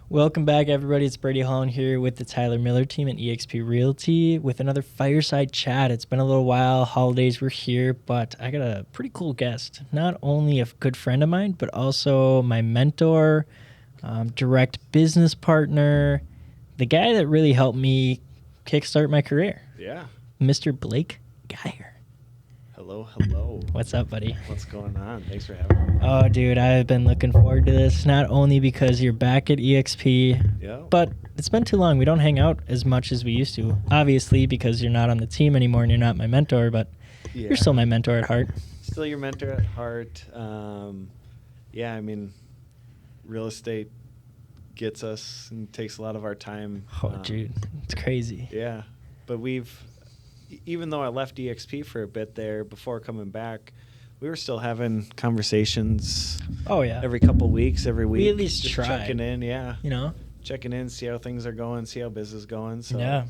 Welcome back, everybody. It's Brady Holland here with the Tyler Miller team at eXp Realty with another Fireside Chat. It's been a little while. Holidays were here, but I got a pretty cool guest. Not only a good friend of mine, but also my mentor, direct business partner, the guy that really helped me kickstart my career. Yeah. Mr. Blake Geyer. Hello. What's up, buddy? What's going on? Thanks for having me. Oh, dude, I've been looking forward to this, not only because you're back at eXp, Yeah. but it's been too long. We don't hang out as much as we used to, obviously, because you're not on the team anymore and you're not my mentor, but you're still my mentor at heart. Still your mentor at heart. Yeah, I mean, real estate gets us and takes a lot of our time. Oh, dude, it's crazy. Yeah, but even though I left eXp for a bit there before coming back, we were still having conversations. Oh, yeah. Every couple weeks, every week. We at least just tried. checking in, yeah. You know? Checking in, see how things are going, see how business is going. So Yeah.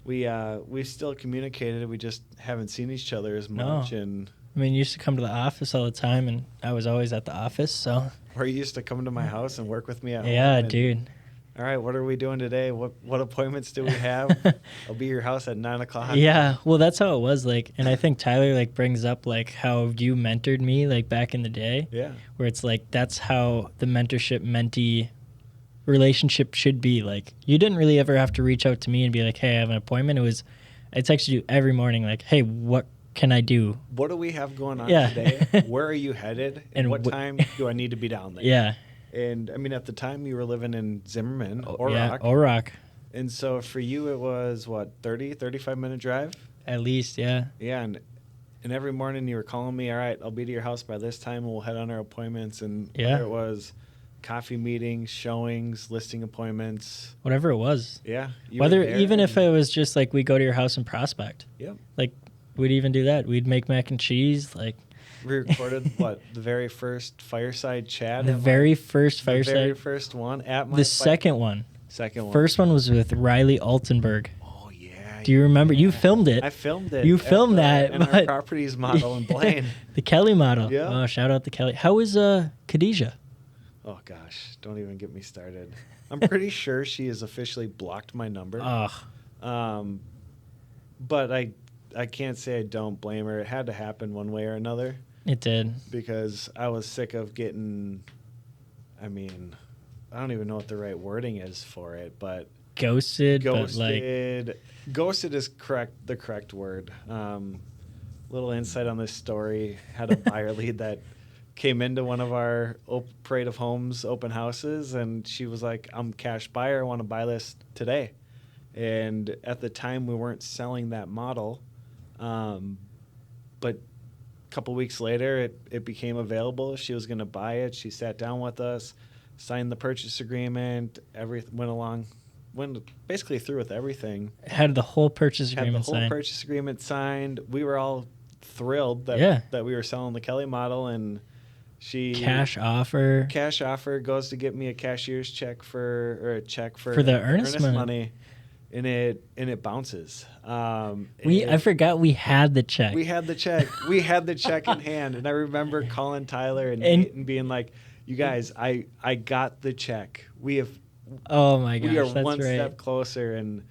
we still communicated. We just haven't seen each other as much. And I mean, you used to come to the office all the time, and I was always at the office, so. or you used to come to my house and work with me at home. Yeah, and, dude. All right, what are we doing today? What appointments do we have? I'll be at your house at 9 o'clock. Yeah, well, that's how it was, like, and I think Tyler, like, brings up, like, how you mentored me, like, back in the day. Yeah. Where it's, like, that's how the mentorship-mentee relationship should be. Like, you didn't really ever have to reach out to me and be like, hey, I have an appointment. I texted you every morning, like, hey, what can I do? What do we have going on Yeah. today? Where are you headed? And what time do I need to be down there? Yeah. And, I mean, at the time, you were living in Zimmerman, Yeah, Rock. Rock. And so for you, it was, 35-minute drive? At least, yeah. Yeah, and every morning you were calling me, all right, I'll be to your house by this time, and we'll head on our appointments. And Yeah. whether it was coffee meetings, showings, listing appointments. Whatever it was. Yeah. you Whether were there even if and- it was just like we go to your house and prospect. Yep. Like, we'd even do that. We'd make mac and cheese, like. We recorded, the very first Fireside Chat? The very first Fireside. The very first one at my... The second one. Second one. First one was with Riley Altenberg. Oh, yeah. Do you remember? You filmed it. I filmed it. You filmed that, In our but- properties model in Blaine. The Kelly model. Yeah. Oh, shout out to Kelly. How is Khadijah? Oh, gosh. Don't even get me started. I'm pretty sure she has officially blocked my number. Oh, But I can't say I don't blame her. It had to happen one way or another it did. because I was sick of getting, I mean, I don't even know what the right wording is for it, but Ghosted, but like. ghosted is the correct word. Little insight on this story. Had a buyer lead that came into one of our Parade of Homes open houses, and she was like, I'm a cash buyer. I want to buy this today. And at the time, we weren't selling that model. But a couple weeks later, it became available. She was going to buy it. She sat down with us, signed the purchase agreement. Everything went basically through with everything. Had the whole purchase agreement Had the whole signed. purchase agreement signed. We were all thrilled that we were selling the Kelly model, and she Cash offer. cash offer goes to get me a cashier's check for the earnest money. and it bounces. I forgot we had the check. We had the check. We had the check in hand, and I remember calling Tyler and Nate and being like, "You guys, I got the check. We Oh my gosh, are that's one right. step closer." And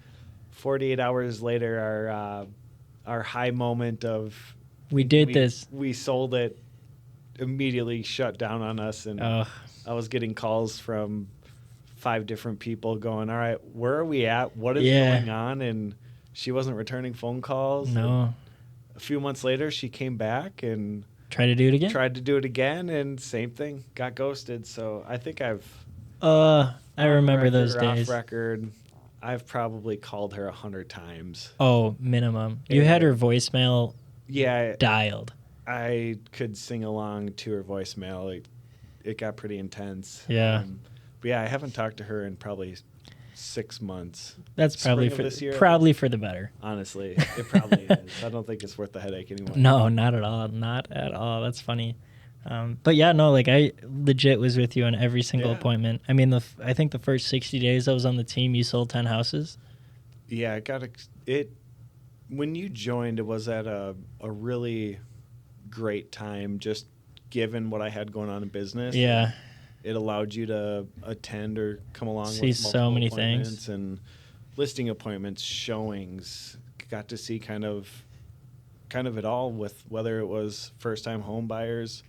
48 hours later, our high moment of We did this. We sold it. Immediately shut down on us, and I was getting calls from 5 different people going, all right, where are we at? What is going on? And she wasn't returning phone calls. No. And a few months later, she came back and Try to do it again? tried to do it again, and same thing, got ghosted. So I think I remember those days. Off record, I've probably called her 100 times. Oh, minimum. You had her voicemail dialed. I could sing along to her voicemail. It got pretty intense. Yeah. But yeah, I haven't talked to her in probably 6 months. That's probably Spring of this year, probably for the better. Honestly, it probably is. I don't think it's worth the headache anymore. No, not at all. Not at all. That's funny. But yeah, no, like I legit was with you on every single appointment. I mean, I think the first 60 days I was on the team, you sold 10 houses. Yeah, when you joined, it was at a really great time, just given what I had going on in business. Yeah. it allowed you to attend or come along See with so multiple many appointments things. and listing appointments, showings. Got to see kind of it all, with whether it was first time home buyers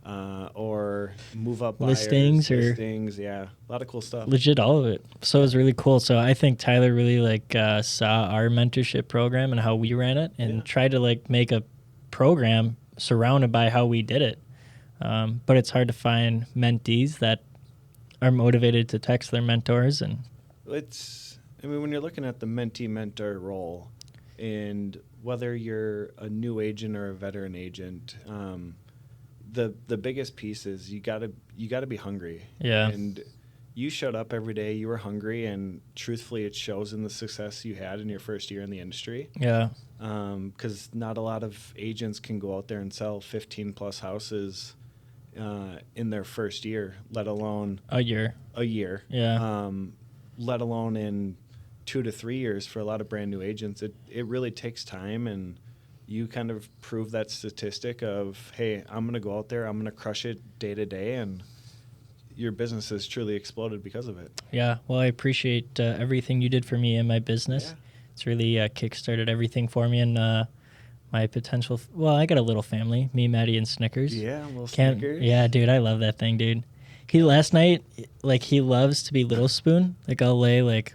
or move up Listings buyers, or listings. Yeah, a lot of cool stuff. legit all of it. So it was really cool. So I think Tyler really like saw our mentorship program and how we ran it and Yeah. tried to like make a program surrounded by how we did it. But it's hard to find mentees that are motivated to text their mentors. And I mean, when you're looking at the mentee mentor role, and whether you're a new agent or a veteran agent, the biggest piece is you gotta be hungry. Yeah. And you showed up every day. You were hungry, and truthfully, it shows in the success you had in your first year in the industry. Yeah. Because not a lot of agents can go out there and sell 15 plus houses in their first year, let alone A year. Yeah. Let alone in 2 to 3 years for a lot of brand new agents. It really takes time, and you kind of prove that statistic of, hey, I'm going to go out there, I'm going to crush it day to day, and your business has truly exploded because of it. Yeah. Well, I appreciate everything you did for me and my business. Yeah. It's really kickstarted everything for me and my potential. Well, I got a little family, me, Maddie, and Snickers. Yeah, little Snickers. Yeah, dude, I love that thing, dude. Last night, like, he loves to be Little Spoon. Like, I'll lay, like,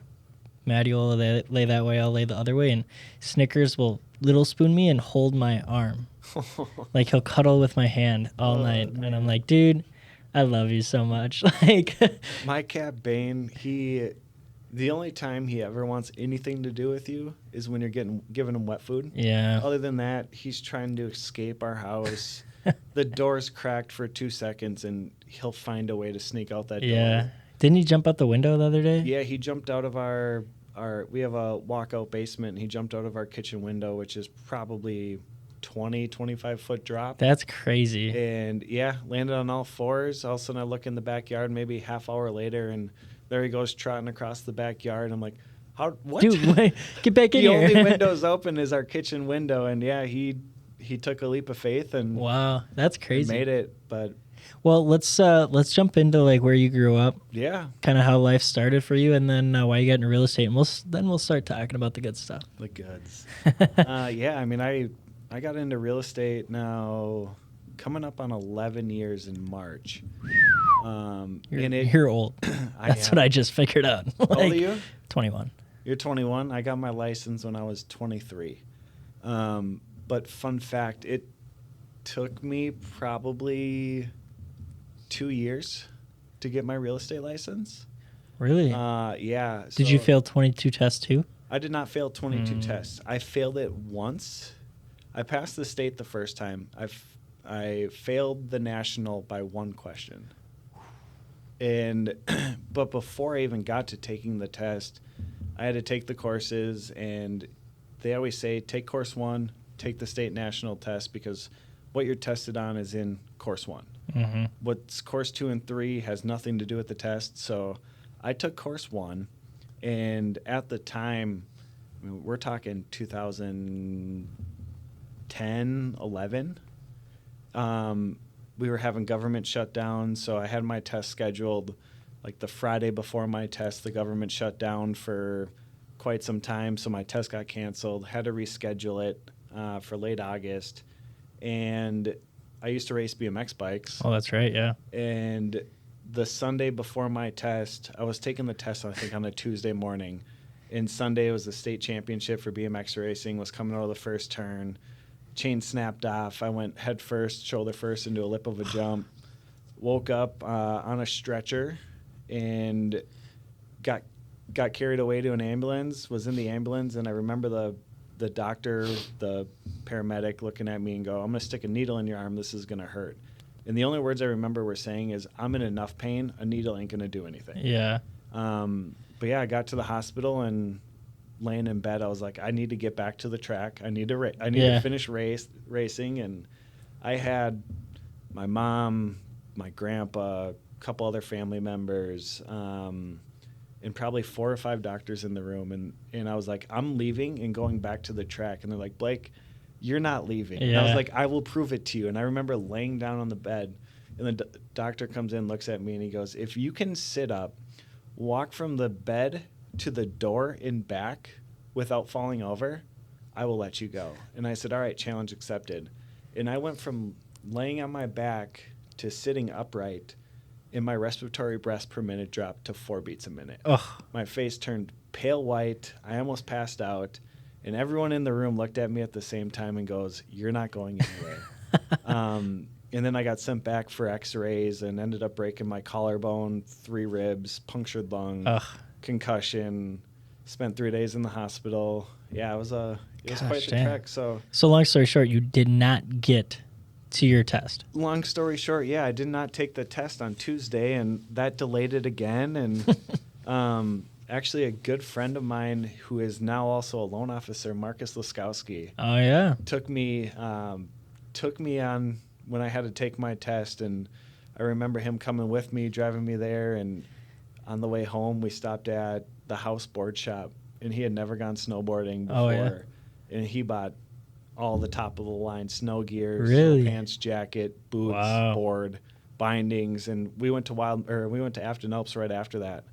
Maddie will lay that way, I'll lay the other way, and Snickers will Little Spoon me and hold my arm. Like, he'll cuddle with my hand all night, man. and I'm like, dude, I love you so much. Like, My cat Bane, the only time he ever wants anything to do with you is when you're giving him wet food. yeah, Other than that, he's trying to escape our house. The door's cracked for 2 seconds, and he'll find a way to sneak out that yeah. door. Didn't he jump out the window the other day? Yeah, he jumped out of our we have a walkout basement, and he jumped out of our kitchen window, which is probably 25 foot drop. That's crazy. And yeah, landed on all fours. All of a sudden I look in the backyard maybe half hour later, and there he goes trotting across the backyard. I'm like, what? Dude, wait, get back in The here. only windows open is our kitchen window, and yeah, he took a leap of faith and Wow, that's crazy. made it. But well, let's jump into like where you grew up, yeah, kind of how life started for you, and then why you got into real estate, and we'll start talking about the good stuff. the goods. Yeah, I mean, I got into real estate now coming up on 11 years in March. You're old. That's what I just figured out. How old are you? 21. You're 21. I got my license when I was 23. But fun fact, it took me probably 2 years to get my real estate license. Really? Yeah. Did you fail 22 tests too? I did not fail 22 tests. I failed it once. I passed the state the first time. I failed the national by one question. And but before I even got to taking the test, I had to take the courses, and they always say take course 1, take the state national test, because what you're tested on is in course 1. Mm-hmm. What's course 2 and 3 has nothing to do with the test. So I took course 1, and at the time, I mean, we're talking 2010, 11. We were having government shutdown, so I had my test scheduled like the Friday before my test. The government shut down for quite some time, so my test got canceled. Had to reschedule it for late August. And I used to race BMX bikes. Oh, that's right. Yeah. And the Sunday before my test, I was taking the test, I think, on a Tuesday morning. And Sunday was the state championship for BMX racing, was coming out of the first turn. Chain snapped off. I went head first, shoulder first into a lip of a jump. Woke up on a stretcher and got carried away to an ambulance, was in the ambulance, and I remember the doctor, the paramedic looking at me and go, I'm going to stick a needle in your arm. This is going to hurt. And the only words I remember were saying is, I'm in enough pain. A needle ain't going to do anything. Yeah. But yeah, I got to the hospital, and laying in bed, I was like, I need to get back to the track. I need to finish racing. And I had my mom, my grandpa, a couple other family members, and probably 4 or 5 doctors in the room. And I was like, I'm leaving and going back to the track. And they're like, Blake, you're not leaving. Yeah. And I was like, I will prove it to you. And I remember laying down on the bed And the doctor comes in, looks at me, and he goes, if you can sit up, walk from the bed to the door and back without falling over, I will let you go. And I said, all right, challenge accepted. And I went from laying on my back to sitting upright, and my respiratory breaths per minute dropped to 4 beats a minute. Ugh. My face turned pale white. I almost passed out. And everyone in the room looked at me at the same time and goes, you're not going anywhere. And then I got sent back for x-rays and ended up breaking my collarbone, 3 ribs, punctured lung, concussion, spent 3 days in the hospital. Yeah, it was quite the trek. So long story short, you did not get to your test. Long story short, yeah, I did not take the test on Tuesday, and that delayed it again. And actually, a good friend of mine who is now also a loan officer, Marcus Laskowski, Oh yeah, took me on when I had to take my test, and I remember him coming with me, driving me there, and on the way home, we stopped at the house board shop, and he had never gone snowboarding before. Oh, yeah. And he bought all the top of the line snow gear, Really? snow pants, jacket, boots, Wow. board, bindings, and we went to Afton Alps right after that.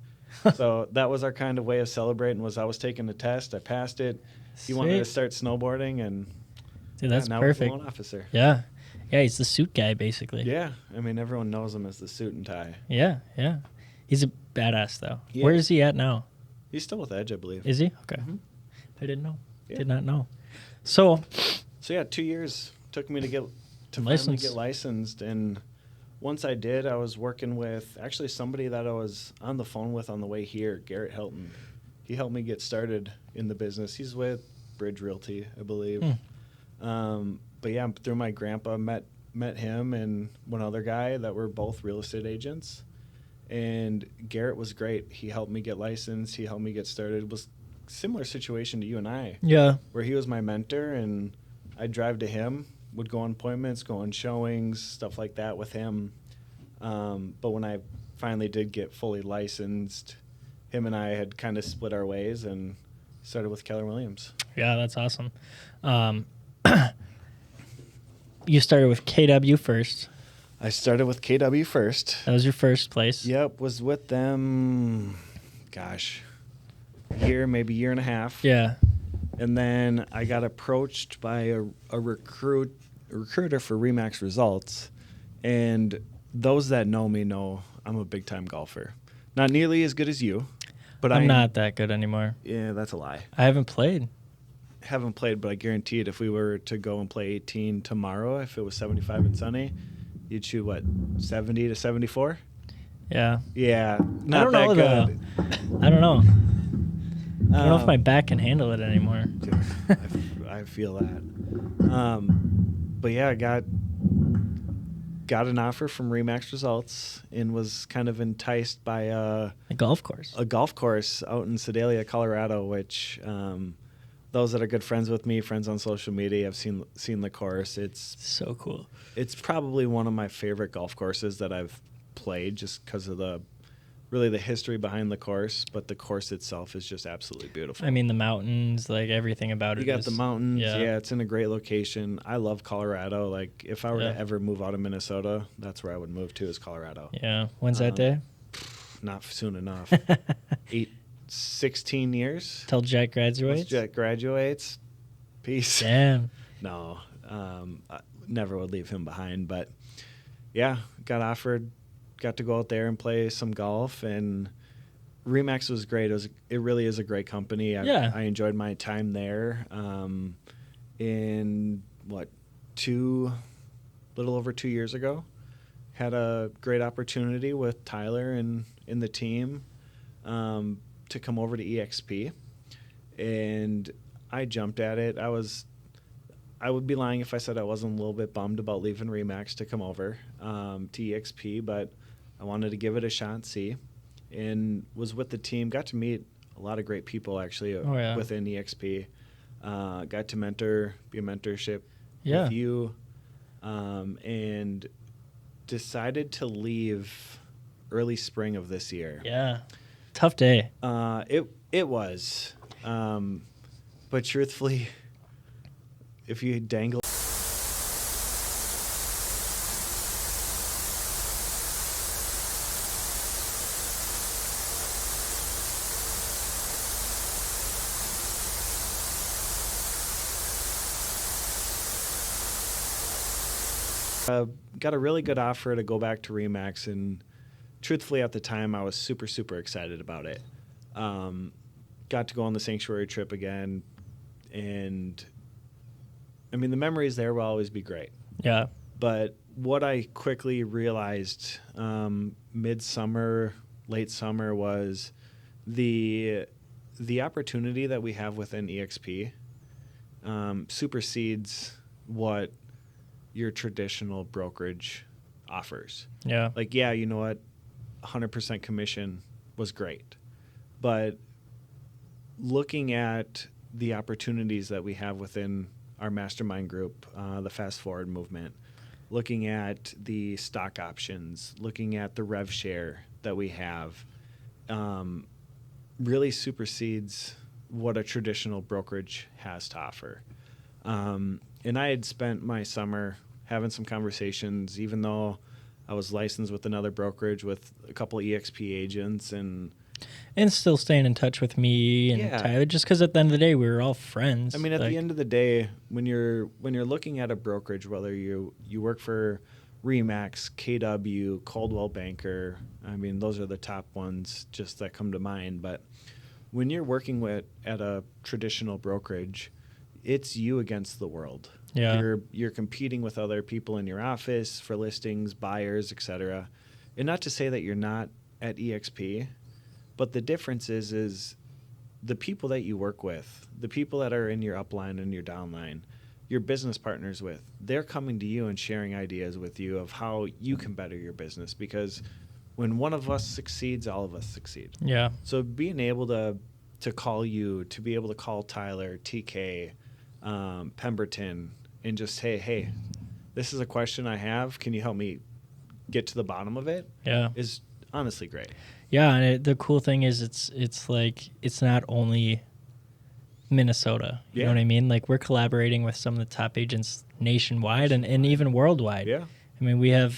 So that was our kind of way of celebrating. Was I was taking the test, I passed it. He wanted to start snowboarding, and dude, that's now perfect. he's a loan officer. Yeah, he's the suit guy basically. Yeah, I mean everyone knows him as the suit and tie. Yeah. He's a badass though. He Where is. is he at now? He's still with Edge, I believe. Is he? Okay. Mhm. I didn't know. Yeah. Did not know. So yeah, 2 years took me to finally License. get licensed, and once I did, I was working with actually somebody that I was on the phone with on the way here, Garrett Hilton. He helped me get started in the business. He's with Bridge Realty, I believe. But yeah, through my grandpa, met him and one other guy that were both real estate agents. And Garrett was great. He helped me get licensed. He helped me get started. It was a similar situation to you and I. yeah, Where he was my mentor, and I'd drive to him, would go on appointments, go on showings, stuff like that with him. But when I finally did get fully licensed, him and I had kind of split our ways and started with Keller Williams. yeah, that's awesome. You started with KW first. I started with KW first. That was your first place. Yep, was with them, maybe year and a half. Yeah. And then I got approached by a recruiter for ReMax Results. And those that know me know I'm a big-time golfer. Not nearly as good as you, but I'm not that good anymore. Yeah, that's a lie. I haven't played. Haven't played, but I guarantee it, if we were to go and play 18 tomorrow, if it was 75 and sunny, you'd shoot, 70 to 74? Yeah. Yeah, I don't know, good. I don't know. I don't know if my back can handle it anymore. Dude, I feel that. But yeah, I got an offer from ReMax Results and was kind of enticed by A golf course. a golf course out in Sedalia, Colorado, which those that are good friends with me, friends on social media, have seen the course. It's So cool. It's probably one of my favorite golf courses that I've played, just because of the history behind the course, but the course itself is just absolutely beautiful. I mean, the mountains, like everything about it. You got the mountains. Yeah. Yeah, it's in a great location. I love Colorado. Like, if I were to ever move out of Minnesota, that's where I would move to, is Colorado. Yeah. When's that day? Not soon enough. 16 years. Till Jack graduates? Once Jack graduates, peace. Damn. No, I never would leave him behind. But yeah, got offered, got to go out there and play some golf, and ReMax was great. It really is a great company. I enjoyed my time there. In little over 2 years ago, had a great opportunity with Tyler and the team to come over to EXP, and I jumped at it. I would be lying if I said I wasn't a little bit bummed about leaving ReMax to come over to EXP, but I wanted to give it a shot, see, and was with the team. Got to meet a lot of great people actually within EXP. Got to be a mentorship with you, and decided to leave early spring of this year. Yeah. Tough day. It was, but truthfully, if you dangle got a really good offer to go back to ReMax, and truthfully at the time I was super, super excited about it. Got to go on the sanctuary trip again, and I mean, the memories there will always be great. Yeah. But what I quickly realized midsummer, late summer was the opportunity that we have within EXP supersedes what your traditional brokerage offers. Yeah. Like, yeah, you know what? 100% commission was great. But looking at the opportunities that we have within our mastermind group, the Fast Forward movement, looking at the stock options, looking at the rev share that we have, really supersedes what a traditional brokerage has to offer. And I had spent my summer having some conversations, even though I was licensed with another brokerage with a couple of EXP agents, and still staying in touch with me and Tyler, just because at the end of the day, we were all friends. I mean, at the end of the day, when you're looking at a brokerage, whether you work for ReMax, KW, Coldwell Banker, I mean, those are the top ones just that come to mind. But when you're working at a traditional brokerage, it's you against the world. Yeah. You're competing with other people in your office for listings, buyers, etc. And not to say that you're not at EXP, but the difference is the people that you work with, the people that are in your upline and your downline, your business partners with, they're coming to you and sharing ideas with you of how you can better your business, because when one of us succeeds, all of us succeed. Yeah. So being able to call you, to be able to call Tyler, TK, Pemberton, and just say, hey, this is a question I have. Can you help me get to the bottom of it? Yeah. Is honestly great. Yeah, and the cool thing is it's like it's not only Minnesota. You know what I mean? Like, we're collaborating with some of the top agents nationwide and even worldwide. Yeah. I mean,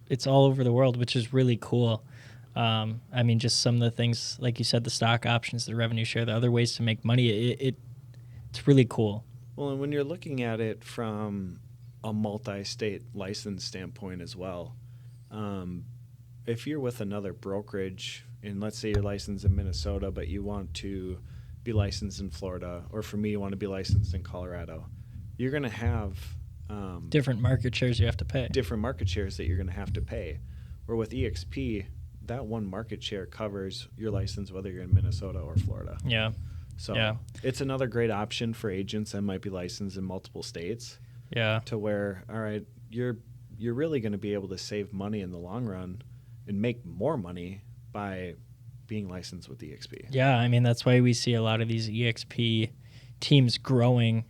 it's all over the world, which is really cool. I mean, just some of the things, like you said, the stock options, the revenue share, the other ways to make money, it's really cool. Well, and when you're looking at it from a multi-state license standpoint as well, if you're with another brokerage, and let's say you're licensed in Minnesota, but you want to be licensed in Florida, or for me, you want to be licensed in Colorado, you're going to have different market shares you have to pay. Different market shares that you're going to have to pay. Where with EXP, that one market share covers your license whether you're in Minnesota or Florida. Yeah. So it's another great option for agents that might be licensed in multiple states. Yeah. To where, all right, you're really going to be able to save money in the long run and make more money by being licensed with EXP. Yeah, I mean, that's why we see a lot of these EXP teams growing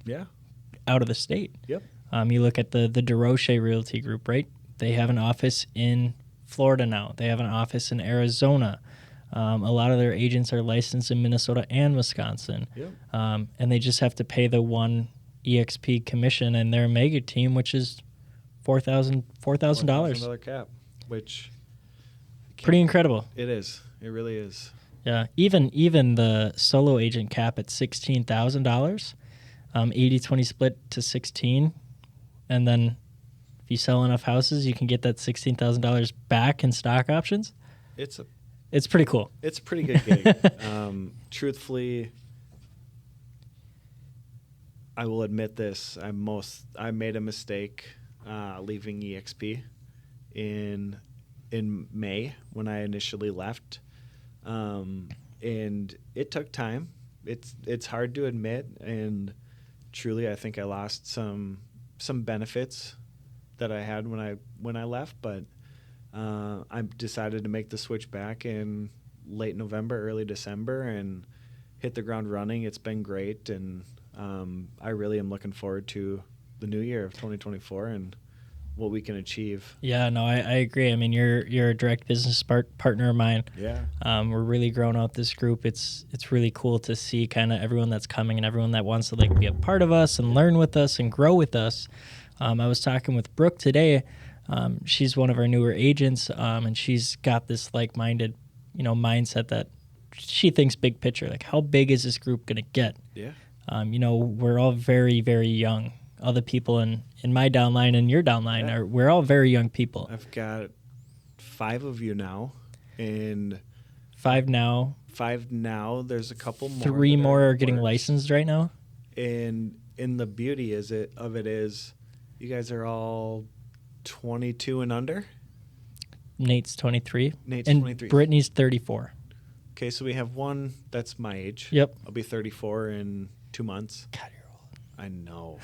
out of the state. Yep. You look at the DeRoche Realty Group, right? They have an office in Florida now. They have an office in Arizona. A lot of their agents are licensed in Minnesota and Wisconsin. Yep. And they just have to pay the one EXP commission, and their mega team, which is $4,000. $4,000 cap, which pretty incredible. It is. It really is. Yeah. Even the solo agent cap at $16,000, 80-20 split to 16, and then if you sell enough houses, you can get that $16,000 back in stock options. It's pretty cool. It's a pretty good gig. Truthfully, I will admit this. I made a mistake leaving EXP in May when I initially left, and it took time. It's hard to admit, and truly, I think I lost some benefits that I had when I left, but I decided to make the switch back in late November, early December, and hit the ground running. It's been great, and I really am looking forward to the new year of 2024 and what we can achieve. Yeah, no, I agree. I mean, you're a direct business partner of mine. Yeah. We're really growing out this group. It's really cool to see kind of everyone that's coming and everyone that wants to like be a part of us and learn with us and grow with us. I was talking with Brooke today. She's one of our newer agents, and she's got this like-minded, mindset that she thinks big picture. Like, how big is this group going to get? Yeah. We're all very, very young. Other people in in my downline and your downline Yeah. we're all very young people. I've got 5 of you now, and 5 now. 5 now. There's a couple more. 3 that more in are getting works. licensed right now. And the beauty is you guys are all 22 and under. Nate's 23. Nate's and 23. Brittany's 34. Okay, so we have one that's my age. Yep. I'll be 34 in 2 months. God, you're old. I know.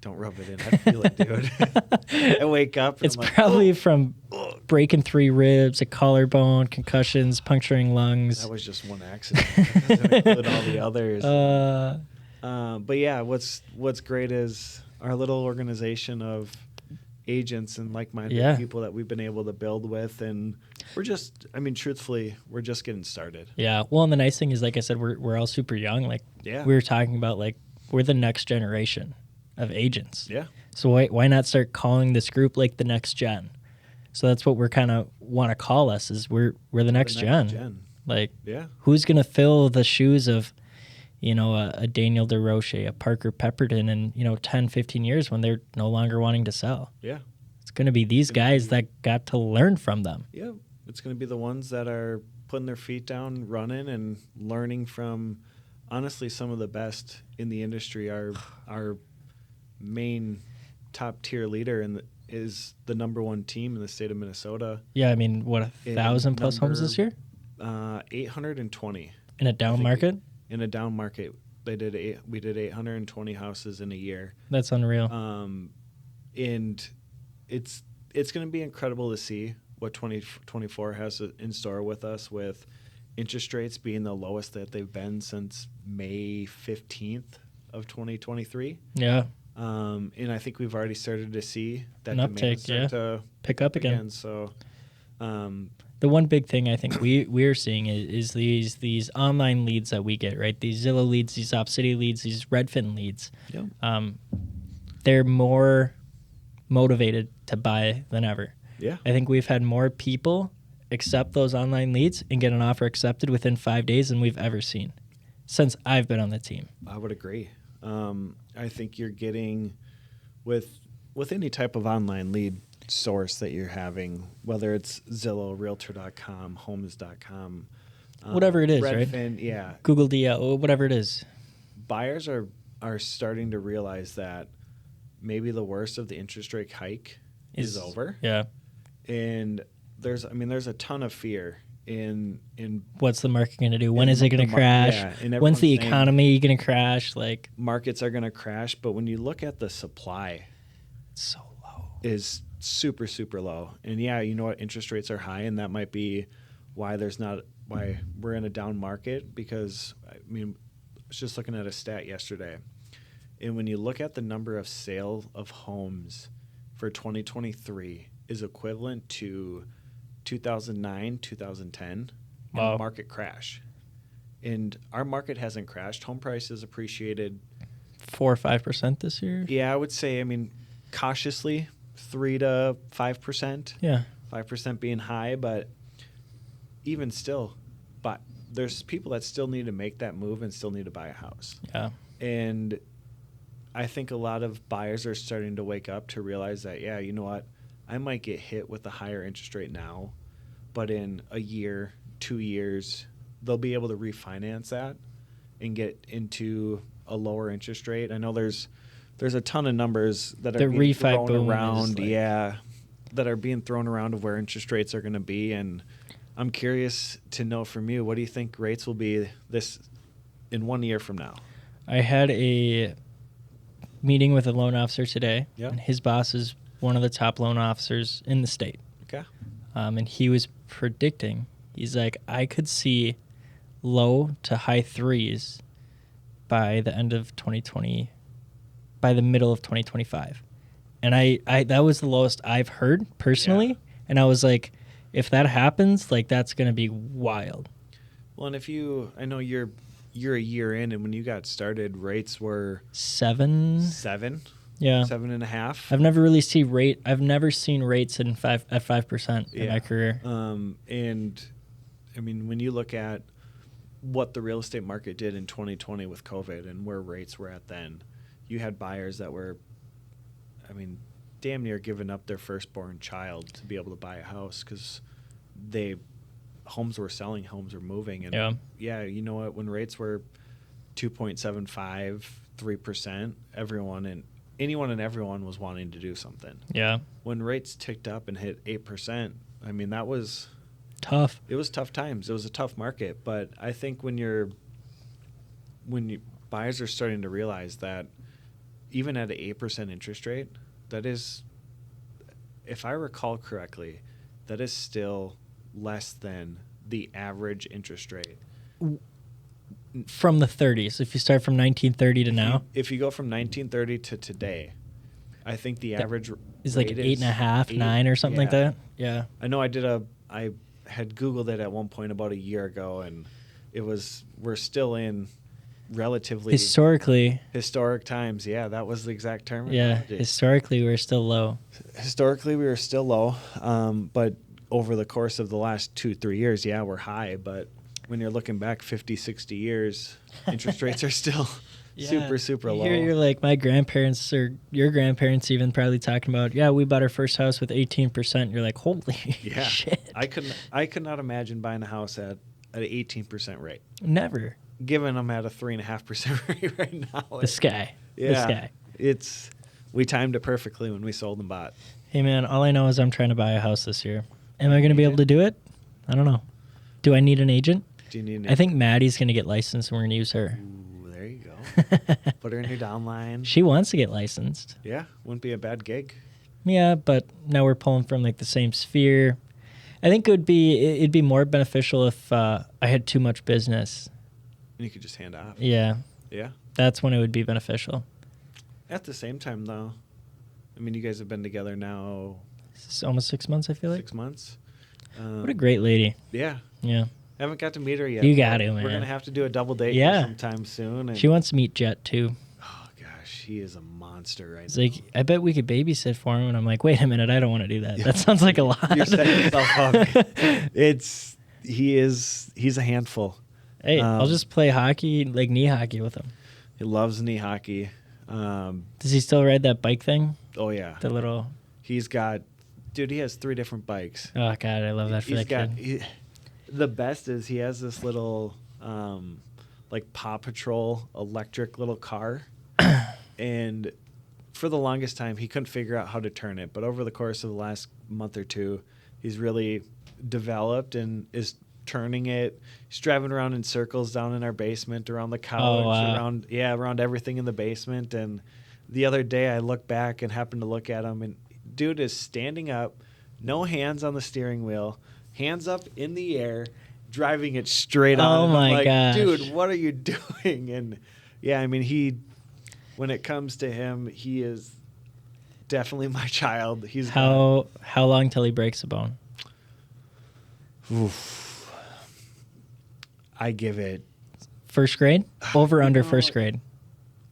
Don't rub it in. I feel it, dude. I wake up and It's I'm like, probably from breaking 3 ribs, a collarbone, concussions, puncturing lungs. that was just one accident. That doesn't include all the others. But yeah, what's great is our little organization of agents and like-minded people that we've been able to build with, and we're just, truthfully, we're just getting started. Yeah. Well, and the nice thing is, like I said, we're all super young. Like we were talking about, like we're the next generation of agents. Yeah. So why not start calling this group like the next gen? So that's what we're kind of want to call us, is we're the next gen. Like, who's gonna fill the shoes of, a Daniel DeRoche, a Parker Pepperton in, 10, 15 years when they're no longer wanting to sell? Yeah. It's going to be these guys that got to learn from them. Yeah. It's going to be the ones that are putting their feet down, running, and learning from, honestly, some of the best in the industry. Our main top-tier leader is the number 1 team in the state of Minnesota. Yeah, 1,000 plus homes this year? 820. In a down market? In a down market, we did 820 houses in a year. That's unreal. And it's going to be incredible to see what 2024 has in store with us, with interest rates being the lowest that they've been since May 15th of 2023. Yeah. And I think we've already started to see that an demand uptake, start to pick up again. So the one big thing I think we're seeing is these online leads that we get, right? These Zillow leads, these OpCity leads, these Redfin leads. Yep. They're more motivated to buy than ever. Yeah. I think we've had more people accept those online leads and get an offer accepted within 5 days than we've ever seen since I've been on the team. I would agree. I think you're getting with any type of online lead source that you're having, whether it's Zillow, Realtor.com, Homes.com, whatever it is, Redfin, right? Yeah. Google DL, whatever it is. Buyers are starting to realize that maybe the worst of the interest rate hike is over. Yeah. And there's a ton of fear in what's the market going to do? When is it going to crash? Yeah, when's the economy going to crash? Like, markets are going to crash, but when you look at the supply, it's so low. Is super, super low. And yeah, you know what? Interest rates are high, and that might be why we're in a down market, because I was just looking at a stat yesterday. And when you look at the number of sale of homes for 2023 is equivalent to 2009, 2010, wow. And market crash. And our market hasn't crashed. Home prices appreciated 4 or 5% this year. Yeah, I would say, cautiously 3 to 5%. Yeah. 5% being high, but even still, but there's people that still need to make that move and still need to buy a house. Yeah. And I think a lot of buyers are starting to wake up to realize that, yeah, you know what? I might get hit with a higher interest rate now, but in a year, 2 years, they'll be able to refinance that and get into a lower interest rate. I know there's a ton of numbers that are being thrown around, that are being thrown around of where interest rates are going to be, and I'm curious to know from you, what do you think rates will be this in 1 year from now? I had a meeting with a loan officer today, and his boss is one of the top loan officers in the state. Okay. And he was predicting, he's like, I could see low to high 3s by the end of 2020, by the middle of 2025. And I that was the lowest I've heard personally. Yeah. And I was like, if that happens, like, that's going to be wild. Well, and I know you're a year in, and when you got started, rates were 7. Yeah. 7.5. I've never really seen rates at 5% in my career. And when you look at what the real estate market did in 2020 with COVID and where rates were at then, you had buyers that were, I mean, damn near giving up their firstborn child to be able to buy a house because homes were selling, homes were moving. And yeah, you know what? When rates were 2.75, 3%, anyone and everyone was wanting to do something. Yeah. When rates ticked up and hit 8%, I mean, that was tough. It was tough times. It was a tough market. But I think when buyers are starting to realize that even at an 8% interest rate, that is, if I recall correctly, that is still less than the average interest rate. From the 30s, if you start from 1930 to now? If you go from 1930 to today, I think the average is like 8.5, 9 or something like that. Yeah. I know I had Googled it at one point about a year ago, and we're still in relatively historic times. Yeah, that was the exact term. Yeah, historically we're still low. Historically we were still low, but over the course of the last 2-3 years, yeah, we're high. But when you're looking back 50, 60 years, interest rates are still super low. You're like my grandparents or your grandparents even probably talking about, we bought our first house with 18%. You're like, holy shit. I could not imagine buying a house at an 18% rate. Never. Given them at a 3.5% rate right now. The sky. We timed it perfectly when we sold and bought. Hey man, all I know is I'm trying to buy a house this year. Am I going to be able to do it? I don't know. Do I need an agent? Do you need an agent? I think Maddie's going to get licensed and we're going to use her. Ooh, there you go. Put her in your downline. She wants to get licensed. Yeah, wouldn't be a bad gig. Yeah, but now we're pulling from like the same sphere. I think it'd be more beneficial if I had too much business. You could just hand off. Yeah. Yeah. That's when it would be beneficial. At the same time, though, I mean, you guys have been together now... It's almost 6 months, I feel like. 6 months. What a great lady. Yeah. Yeah. Haven't got to meet her yet. You got to, man. We're going to have to do a double date sometime soon. And she wants to meet Jet, too. Oh, gosh. He is a monster right it's now. Like, I bet we could babysit for him. And I'm like, wait a minute. I don't want to do that. Yeah. That sounds like a lot. You're setting yourself up. He's a handful. Hey, I'll just play hockey, like knee hockey with him. He loves knee hockey. Does he still ride that bike thing? Oh, yeah. The little... He has 3 different bikes. Oh, God, I love that for that kid. The best is he has this little, like, Paw Patrol electric little car. And for the longest time, he couldn't figure out how to turn it. But over the course of the last month or two, he's really developed and is turning it. He's driving around in circles down in our basement, around the couch, around everything in the basement. And the other day, I looked back and happened to look at him, and dude is standing up, no hands on the steering wheel, hands up in the air, driving it straight on. Oh my gosh. Dude, what are you doing? And yeah, I mean, when it comes to him, he is definitely my child. How long till he breaks a bone? Oof. I give it first grade? Over under first grade?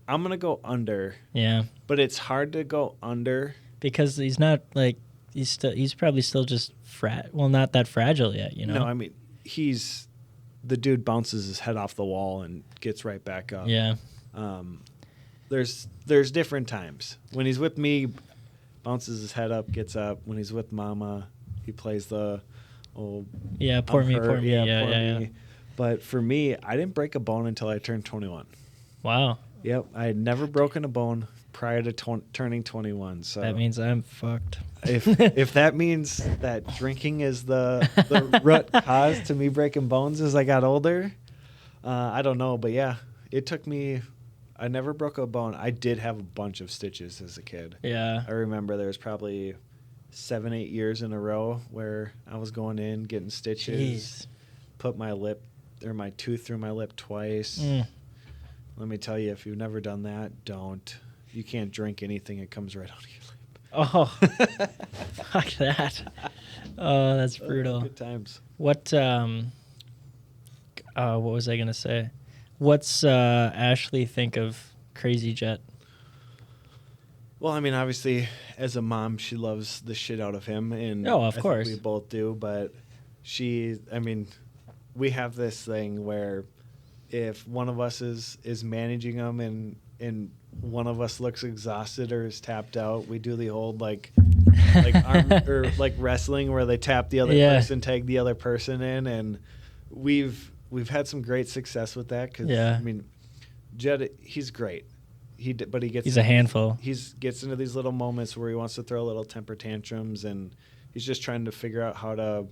I'm going to go under. Yeah. But it's hard to go under because he's not like he's probably still just not that fragile yet, you know. No, I mean, the dude bounces his head off the wall and gets right back up. Yeah. There's different times. When he's with me, bounces his head up, gets up. When he's with mama, he plays the poor me. Yeah. But for me, I didn't break a bone until I turned 21. Wow. Yep, I had never broken a bone prior to turning 21. So that means I'm fucked. If that means that drinking is the root cause to me breaking bones as I got older, I don't know. But yeah, it took me. I never broke a bone. I did have a bunch of stitches as a kid. Yeah. I remember there was probably 7-8 years in a row where I was going in getting stitches. Jeez. Put my tooth through my lip twice. Let me tell you, if you've never done that, don't. You can't drink anything. It comes right out of your lip. Oh, fuck that. Oh, that's brutal. Good times. What was I going to say? What's Ashley think of Crazy Jet? Well, I mean, obviously, as a mom, she loves the shit out of him. And of course. we both do. But we have this thing where if one of us is managing him and one of us looks exhausted or is tapped out, we do the old like arm or like wrestling where they tap the other person, tag the other person in, and we've had some great success with that because I mean, Jed, he's great. But he's a handful. He gets into these little moments where he wants to throw little temper tantrums, and he's just trying to figure out how to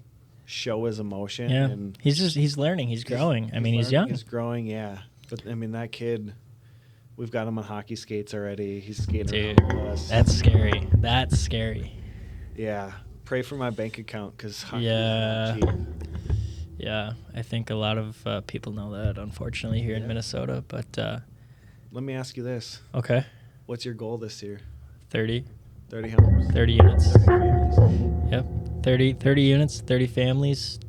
show his emotion. Yeah, and he's learning. He's growing. He's young. He's growing, yeah. But I mean, that kid, we've got him on hockey skates already. He's skating around with us. That's scary. That's scary. Yeah, pray for my bank account because hockey is not cheap. Yeah, I think a lot of people know that, unfortunately, here in Minnesota. But let me ask you this. Okay. What's your goal this year? 30. 30 homes. 30 units. 30 families. Yep. 30 units, 30 families,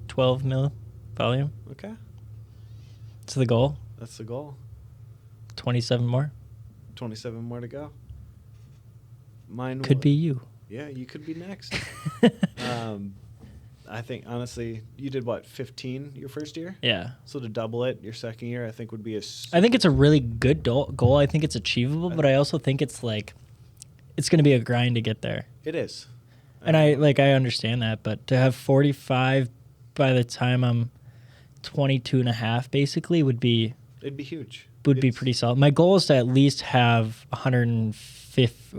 12 mil volume. Okay. That's the goal. That's the goal. 27 more. 27 more to go. Mine could be you. Yeah, you could be next. I think, honestly, you did, 15 your first year? Yeah. So to double it your second year, I think would be I think it's a really good goal. I think it's achievable, but I also think it's like it's going to be a grind to get there. It is. And I understand that, but to have 45 by the time I'm 22 and a half basically would be... It'd be huge. Would be pretty solid. My goal is to at least have 150...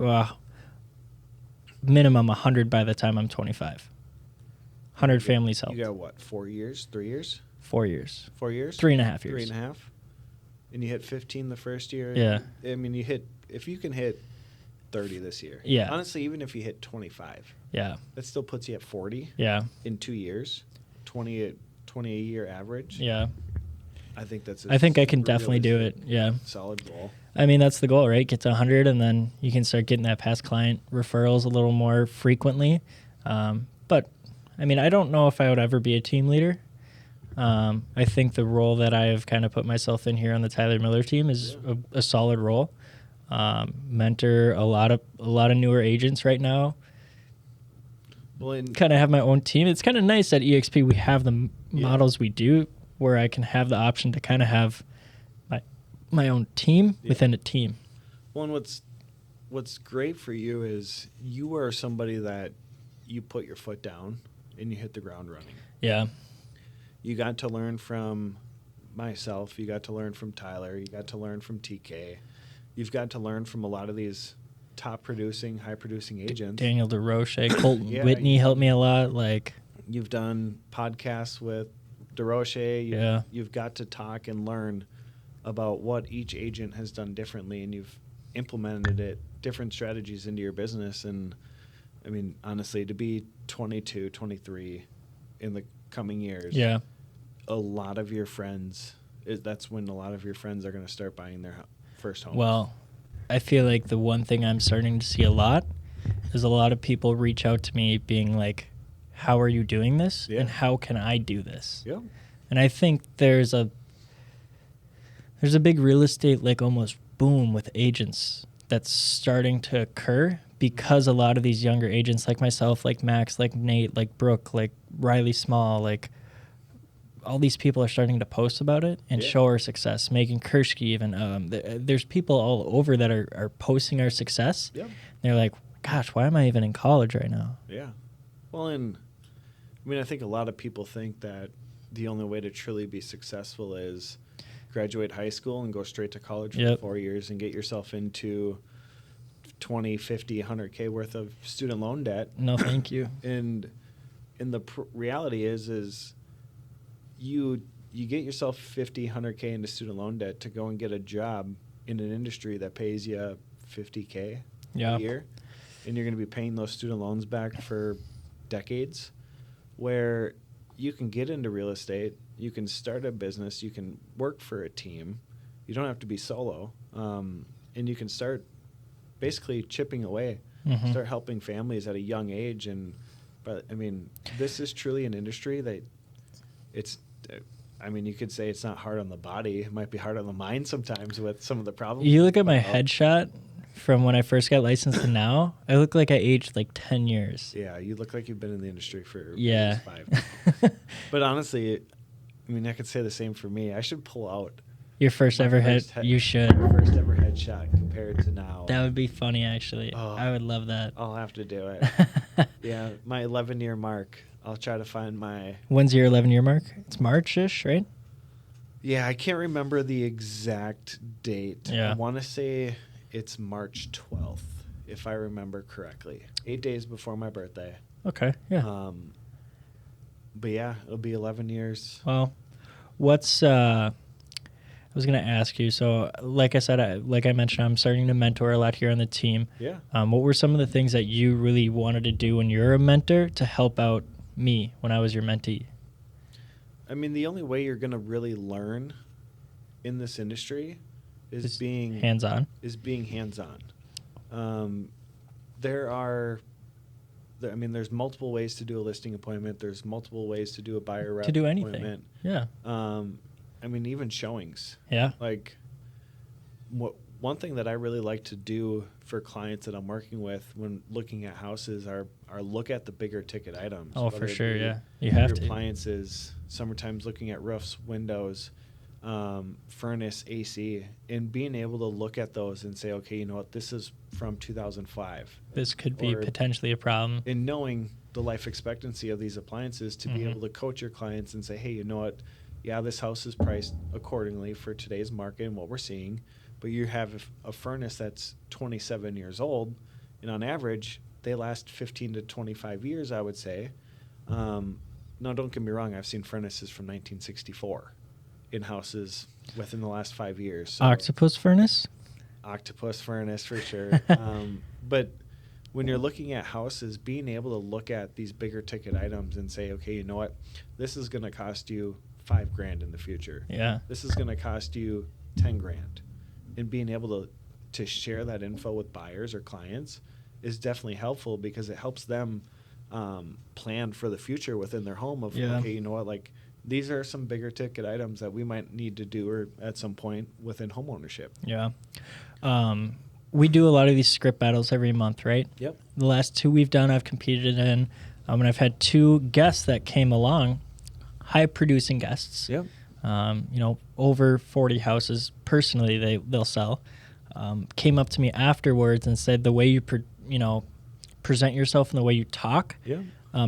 minimum 100 by the time I'm 25. 100 families helped. You got what, 4 years, 3 years? 4 years. 4 years? 3.5 years. 3.5. And you hit 15 the first year. Yeah. I mean, if you can hit 30 this year. Yeah. Honestly, even if you hit 25. Yeah. That still puts you at 40. Yeah. In 2 years. 20 a year average. Yeah. I think that's I think I can definitely do it. Yeah. Solid goal. I mean, that's the goal, right? Get to 100, and then you can start getting that past client referrals a little more frequently. But, I mean, I don't know if I would ever be a team leader. I think the role that I have kind of put myself in here on the Tyler Miller team is a solid role. Mentor a lot of newer agents right now. Well, kind of have my own team. It's kind of nice at EXP we have the models we do where I can have the option to kind of have my own team within a team. Well, and what's great for you is you are somebody that you put your foot down and you hit the ground running. Yeah. You got to learn from myself. You got to learn from Tyler. You got to learn from TK. You've got to learn from a lot of these top-producing, high-producing agents. Daniel DeRoche, Colton Whitney helped me a lot. You've done podcasts with DeRoche. You've got to talk and learn about what each agent has done differently, and you've implemented different strategies into your business. And, I mean, honestly, to be 22, 23 in the coming years, a lot of your friends, that's when a lot of your friends are going to start buying their first home. Well, I feel like the one thing I'm starting to see a lot is a lot of people reach out to me being like, how are you doing this? And how can I do this? Yeah. And I think there's a big real estate almost boom with agents that's starting to occur because a lot of these younger agents like myself, like Max, like Nate, like Brooke, like Riley Small, like all these people are starting to post about it and show our success. Megan Kershke even. There's people all over that are posting our success. Yeah. They're like, gosh, why am I even in college right now? Yeah. Well, and I mean, I think a lot of people think that the only way to truly be successful is graduate high school and go straight to college for 4 years and get yourself into 20, 50, 100K worth of student loan debt. No, thank you. And the reality is you get yourself 50, 100K into student loan debt to go and get a job in an industry that pays you 50K a year. And you're going to be paying those student loans back for decades, where you can get into real estate, you can start a business, you can work for a team. You don't have to be solo. And you can start basically chipping away, start helping families at a young age. But I mean, this is truly an industry that you could say it's not hard on the body. It might be hard on the mind sometimes with some of the problems. You look at my headshot from when I first got licensed to now, I look like I aged 10 years. Yeah, you look like you've been in the industry for at least 5. But honestly, I mean, I could say the same for me. I should pull out. Your first My ever first head. You should. First ever headshot compared to now. That would be funny, actually. Oh. I would love that. I'll have to do it. Yeah, my 11-year mark. I'll try to find my. When's your 11-year mark? It's March-ish, right? Yeah, I can't remember the exact date. Yeah. I want to say it's March 12th, if I remember correctly. 8 days before my birthday. Okay, yeah. But yeah, it'll be 11 years. Well, what's I was gonna ask you. So, like I said, like I mentioned, I'm starting to mentor a lot here on the team. Yeah. What were some of the things that you really wanted to do when you're a mentor to help out me when I was your mentee? I mean, the only way you're gonna really learn in this industry is being hands-on. There's multiple ways to do a listing appointment. There's multiple ways to do a buyer rep To do anything. appointment. Yeah. Even showings. Yeah. Like, one thing that I really like to do for clients that I'm working with when looking at houses are look at the bigger ticket items. Oh, whether for it sure. be Yeah. You have your to. appliances, sometimes looking at roofs, windows, furnace, AC, and being able to look at those and say, okay, you know what, this is from 2005. This could be potentially a problem. And knowing the life expectancy of these appliances to be able to coach your clients and say, hey, you know what, yeah, this house is priced accordingly for today's market and what we're seeing, but you have a furnace that's 27 years old, and on average, they last 15 to 25 years, I would say. Now, don't get me wrong, I've seen furnaces from 1964 in houses within the last 5 years. So Octopus furnace? Octopus furnace for sure. But when you're looking at houses, being able to look at these bigger ticket items and say, okay, you know what, this is going to cost you $5,000 in the future. Yeah. This is going to cost you $10,000. And being able to share that info with buyers or clients is definitely helpful because it helps them plan for the future within their home of, okay, you know what, like, these are some bigger ticket items that we might need to do or at some point within home ownership. Yeah. We do a lot of these script battles every month, right? Yep. The last 2 we've done, I've competed in, and I've had 2 guests that came along, high-producing guests. Yep. Over 40 houses personally they'll sell. Came up to me afterwards and said the way you present yourself and the way you talk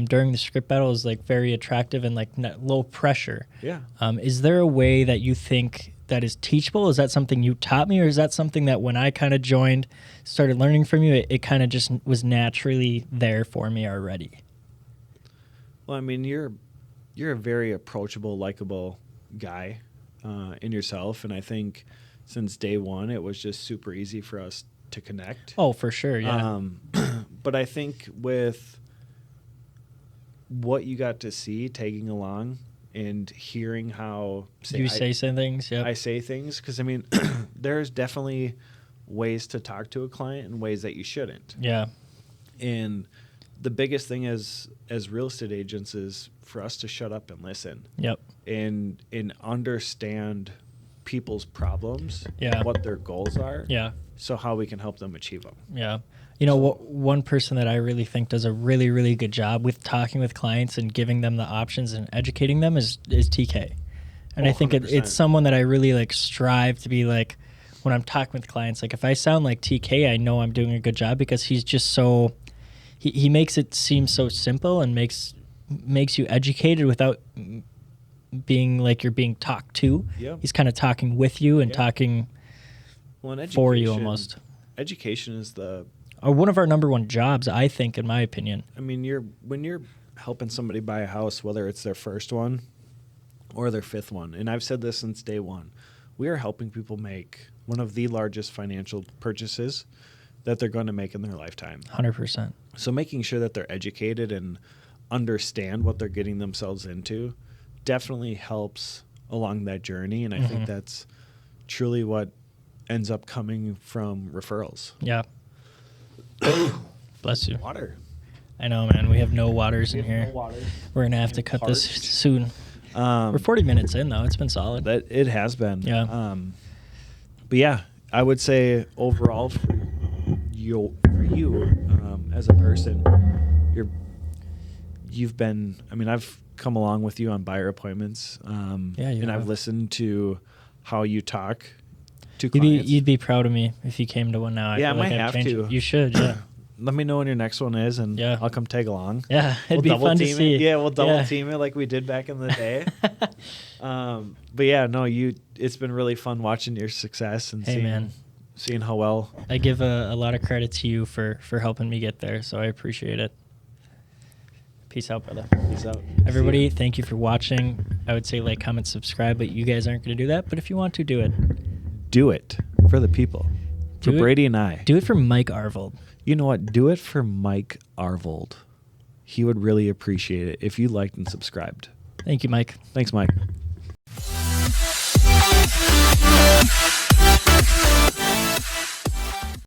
during the script battle is like very attractive and like low pressure. Yeah. Is there a way that you think that is teachable? Is that something you taught me, or is that something that when I kind of started learning from you, it kind of just was naturally there for me already? Well, I mean, you're a very approachable, likable guy in yourself, and I think since day one, it was just super easy for us to connect. Oh, for sure, yeah. But I think with what you got to see tagging along and hearing how say some things, yeah. I say things, because I mean, there's definitely ways to talk to a client and ways that you shouldn't. Yeah. And the biggest thing as real estate agents is for us to shut up and listen. Yep. And understand people's problems, Yeah. what their goals are, Yeah. so how we can help them achieve them. Yeah. One person that I really think does a really, really good job with talking with clients and giving them the options and educating them is TK. And I think 100%. it's someone that I really like strive to be like when I'm talking with clients. Like if I sound like TK, I know I'm doing a good job because he's just so he makes it seem so simple and makes you educated without being like you're being talked to. Yeah. He's kind of talking with you and talking for you almost. Education is one of our number one jobs, I think, in my opinion. I mean, when you're helping somebody buy a house, whether it's their first one or their 5th one, and I've said this since day one, we are helping people make one of the largest financial purchases that they're going to make in their lifetime. 100%. So making sure that they're educated and understand what they're getting themselves into definitely helps along that journey, and I think that's truly what ends up coming from referrals. Yeah. Bless you. Water. I know, man. We have no waters in here. No water. We're gonna have to cut this soon. We're 40 minutes in, though. It's been solid. That it has been. Yeah. But yeah, I would say overall for you as a person, you've been. I mean, I've come along with you on buyer appointments. Yeah, you and have. I've listened to how you talk to You'd clients. be proud of me if you came to one now. Yeah, I feel might I've have changed to. it. You should, yeah. Let me know when your next one is, and Yeah. I'll come tag along. Yeah, it'd be double fun to team see. it. Yeah, we'll double team it like we did back in the day. But yeah, no, it's been really fun watching your success and seeing how well. I give a lot of credit to you for helping me get there, so I appreciate it. Peace out, brother. Peace out. Everybody, thank you for watching. I would say like, comment, subscribe, but you guys aren't going to do that. But if you want to, do it. Do it for the people. For Brady and I. Do it for Mike Arvold. You know what? Do it for Mike Arvold. He would really appreciate it if you liked and subscribed. Thank you, Mike. Thanks, Mike.